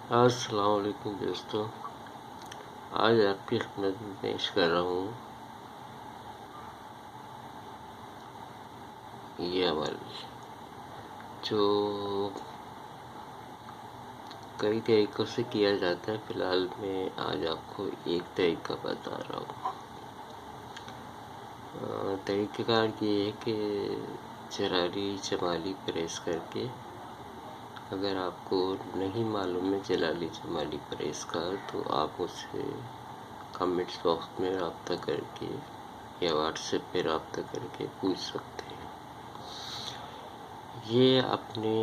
السلام علیکم دوستو، آج آپ کی خدمت میں پیش کر رہا ہوں یہ عمل جو کئی طریقوں سے کیا جاتا ہے۔ فی الحال میں آج آپ کو ایک طریقہ بتا رہا ہوں۔ طریقہ کار یہ ہے کہ جلالی جمالی پریس کر کے، اگر آپ کو نہیں معلوم ہے جلالی جمالی پریس کا تو آپ مجھ سے کمنٹس باکس میں رابطہ کر کے یا واٹس ایپ پہ رابطہ کر کے پوچھ سکتے ہیں۔ یہ اپنے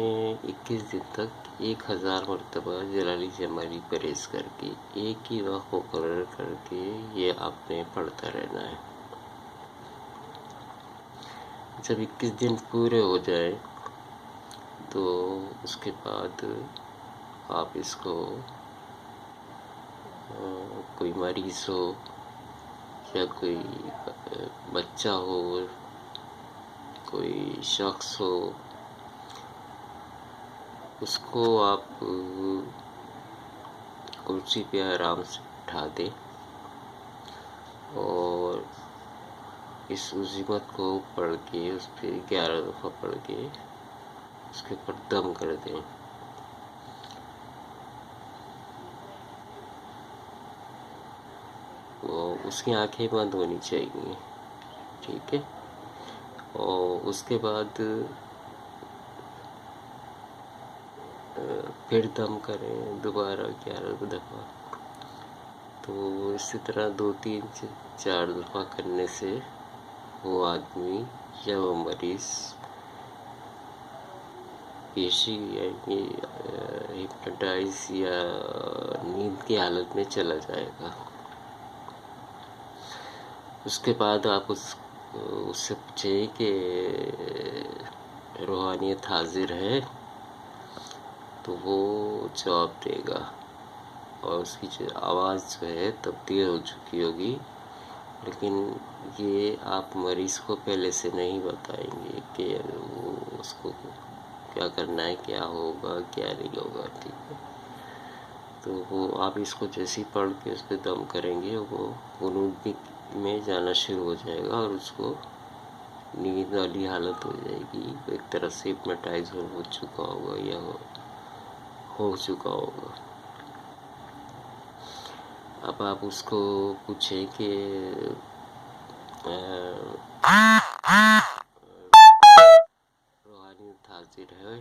21 دن تک 1000 مرتبہ جلالی جمالی پریس کر کے ایک ہی وقت مقرر کر کے یہ آپ نے پڑھتا رہنا ہے۔ جب 21 دن پورے ہو جائے تو اس کے بعد آپ اس کو کوئی مریض ہو یا کوئی بچہ ہو، کوئی شخص ہو، اس کو آپ کرسی پہ آرام سے بٹھا دیں اور اس عظمت کو پڑھ کے اس پہ 11 دفعہ پڑھ کے اس کے اوپر دم کر دیں۔ اس کی آنکھیں بند ہونی چاہیے، ٹھیک ہے؟ اور اس کے بعد پھر دم کریں دوبارہ 11 دفعہ۔ تو اسی طرح 2-3-4 دفعہ کرنے سے وہ آدمی یا وہ مریض پیشی یعنی ہپنوٹائز یا نیند کی حالت میں چلا جائے گا۔ اس کے بعد آپ اس سے پوچھیں کہ روحانیت حاضر ہے، تو وہ جواب دے گا اور اس کی جو آواز جو ہے تبدیل ہو چکی ہوگی، لیکن یہ آپ مریض کو پہلے سے نہیں بتائیں گے کہ وہ اس کو کیا کرنا ہے، کیا ہوگا، کیا نہیں ہوگا، ٹھیک ہے؟ تو وہ آپ اس کو جیسے ہی پڑھ کے اس پہ دم کریں گے وہ غنود میں جانا شروع ہو جائے گا اور اس کو نیند والی حالت ہو جائے گی، ایک طرح سے ہپنوٹائز ہو چکا ہوگا یا ہو چکا ہوگا۔ اب آپ اس کو پوچھیں کہ روحانیت حاضر ہے،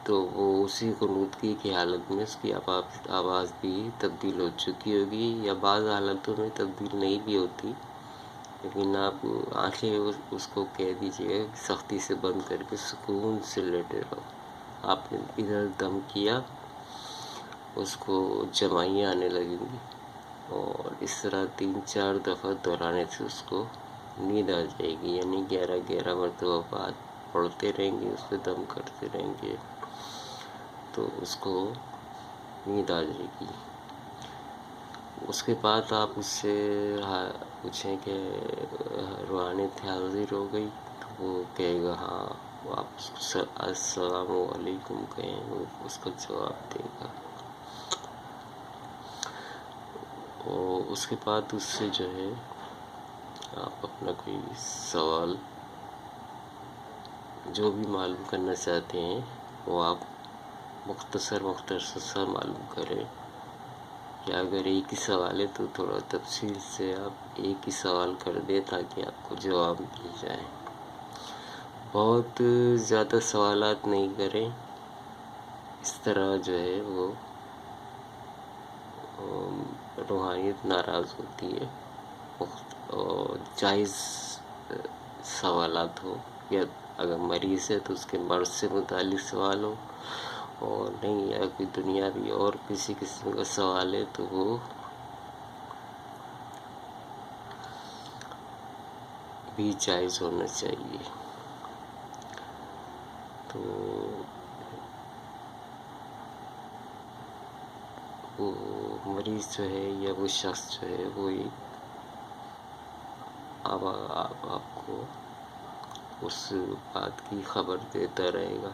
تو وہ اسی غنودگی کی حالت میں اس کی آواز بھی تبدیل ہو چکی ہوگی، یا بعض حالتوں میں تبدیل نہیں بھی ہوتی، لیکن آپ آنکھیں اس کو کہہ دیجیے سختی سے بند کر کے سکون سے لیٹے رہو۔ آپ نے ادھر دم کیا، اس کو جمائیاں آنے لگیں گی اور اس طرح 3-4 دفعہ دہرانے سے اس کو نیند آ جائے گی، یعنی 11 مرتبہ بعد پڑھتے رہیں گے، اس پہ دم کرتے رہیں گے تو اس کو نیند آ جائے گی۔ اس کے بعد آپ اس سے پوچھیں کہ روحانیت حاضر ہو گئی، تو وہ کہے گا ہاں، آپ اس کو السلام علیکم کہیں، وہ اس کا جواب دے گا۔ اور اس کے بعد اس سے جو ہے آپ اپنا کوئی سوال جو بھی معلوم کرنا چاہتے ہیں وہ آپ مختصر سا معلوم کریں، یا اگر ایک ہی سوال ہے تو تھوڑا تفصیل سے آپ ایک ہی سوال کر دیں تاکہ آپ کو جواب مل جائے۔ بہت زیادہ سوالات نہیں کریں، اس طرح جو ہے وہ روحانیت ناراض ہوتی ہے۔ اور جائز سوالات ہو، یا اگر مریض ہے تو اس کے مرض سے متعلق سوال ہو، اور نہیں یا کوئی دنیاوی اور کسی قسم کا سوال ہے تو وہ بھی جائز ہونا چاہیے۔ تو وہ مریض جو ہے یا وہ شخص جو ہے وہ آپ کو اس بات کی خبر دیتا رہے گا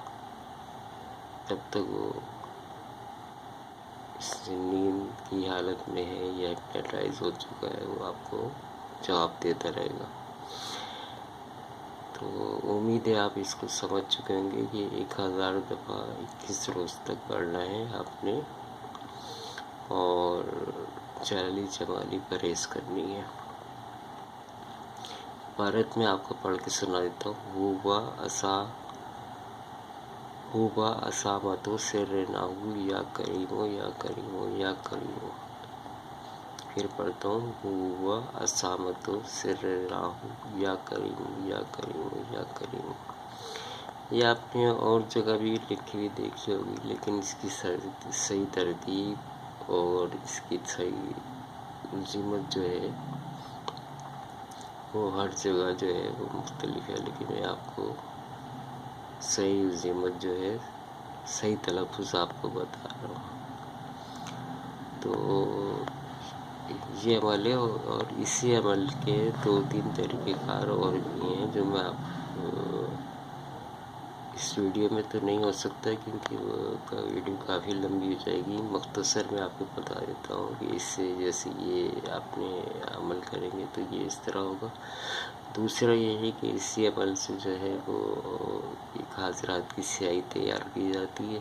جب تک وہ نیند کی حالت میں ہے یا ہپنوٹائز ہو چکا ہے، وہ آپ کو جواب دیتا رہے گا۔ تو امید ہے آپ اس کو سمجھ چکے ہوں گے کہ 1000 دفعہ 21 روز تک پڑھنا ہے آپ نے، اور 40 جمالی پرہیز کرنی ہے۔ بھارت میں آپ کو پڑھ کے سنا دیتا ہوں۔ ہوبا اسامتو سر ناہو یا کریمو یا کریمو یا کریمو۔ پھر پڑھتا ہوں، ہوبا اسامتو سر ناہو یا کریمو یا کریمو یا کریمو۔ یہ آپ نے اور جگہ بھی لکھی ہوئی دیکھی ہوگی، لیکن اس کی صحیح ترتیب اور اس کی صحیح عظمت جو ہے وہ ہر جگہ جو ہے وہ مختلف ہے، لیکن میں آپ کو صحیح عظمت جو ہے، صحیح تلفظ آپ کو بتا رہا ہوں۔ تو یہ عمل ہے، اور اسی عمل کے 2-3 طریقہ کار اور بھی ہیں جو میں آپ اس ویڈیو میں تو نہیں ہو سکتا، کیونکہ وہ ویڈیو کافی لمبی ہو جائے گی۔ مختصر میں آپ کو بتا دیتا ہوں کہ اس سے جیسے یہ آپ نے عمل کریں گے تو یہ اس طرح ہوگا۔ دوسرا یہ ہے کہ اسی عمل سے جو ہے وہ ایک حاضرات کی سیاہی تیار کی جاتی ہے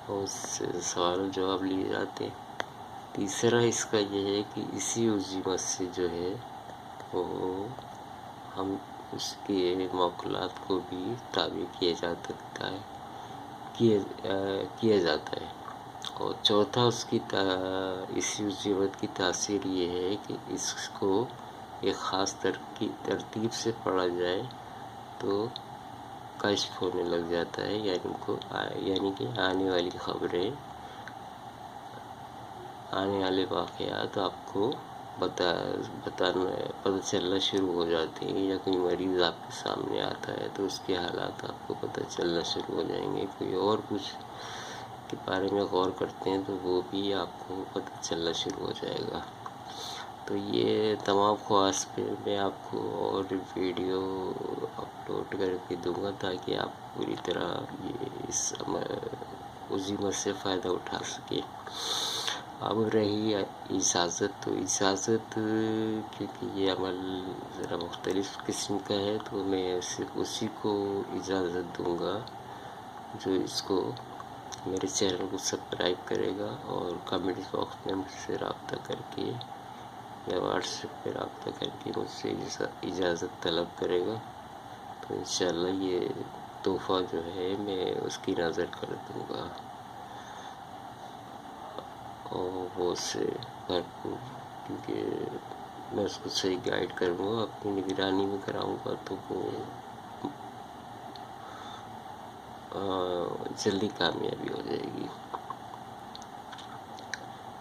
اور اس سے سوال و جواب لیے جاتے ہیں۔ تیسرا اس کا یہ ہے کہ اسی عظمت سے جو ہے وہ ہم اس کے موکلات کو بھی تابع کیا جاتا ہے۔ اور چوتھا اس کی اسی عظمت کی تاثیر یہ ہے کہ اس کو ایک خاص ترتیب سے پڑھا جائے تو کشف ہونے لگ جاتا ہے، یعنی کہ آنے والی خبریں، آنے والے واقعات آپ کو پتہ چلنا شروع ہو جاتے ہیں، یا کوئی مریض آپ کے سامنے آتا ہے تو اس کے حالات آپ کو پتہ چلنا شروع ہو جائیں گے۔ کوئی اور کچھ کے بارے میں غور کرتے ہیں تو وہ بھی آپ کو پتہ چلنا شروع ہو جائے گا۔ تو یہ تمام خواص پہ میں آپ کو اور ویڈیو اپلوڈ کر کے دوں گا تاکہ آپ پوری طرح اس عظمت سے فائدہ اٹھا سکیں۔ اب رہی اجازت، تو اجازت کیونکہ یہ عمل ذرا مختلف قسم کا ہے تو میں صرف اسی کو اجازت دوں گا جو اس کو میرے چینل کو سبسکرائب کرے گا اور کمنٹ باکس میں مجھ سے رابطہ کر کے یا واٹس ایپ پہ رابطہ کر کے مجھ سے اجازت طلب کرے گا، تو انشاءاللہ یہ تحفہ جو ہے میں اس کی نظر کر دوں گا اور وہ اس سے بھرپور، کیونکہ میں اس کو صحیح گائیڈ کروں گا، اپنی نگرانی میں کراؤں گا تو وہ جلدی کامیابی ہو جائے گی۔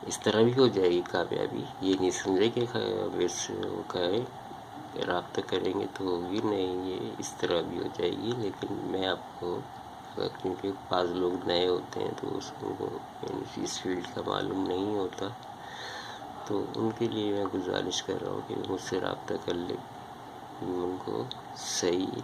اس طرح بھی ہو جائے گی کامیابی، یہ نہیں سمجھے کہ ویسے وہ کہے رابطہ کریں گے تو ہوگی، نہیں، یہ اس طرح بھی ہو جائے گی۔ لیکن میں آپ کو، کیونکہ بعض لوگ نئے ہوتے ہیں تو اس کو اس فیلڈ کا معلوم نہیں ہوتا، تو ان کے لیے میں گزارش کر رہا ہوں کہ مجھ سے رابطہ کر لیں، ان کو صحیح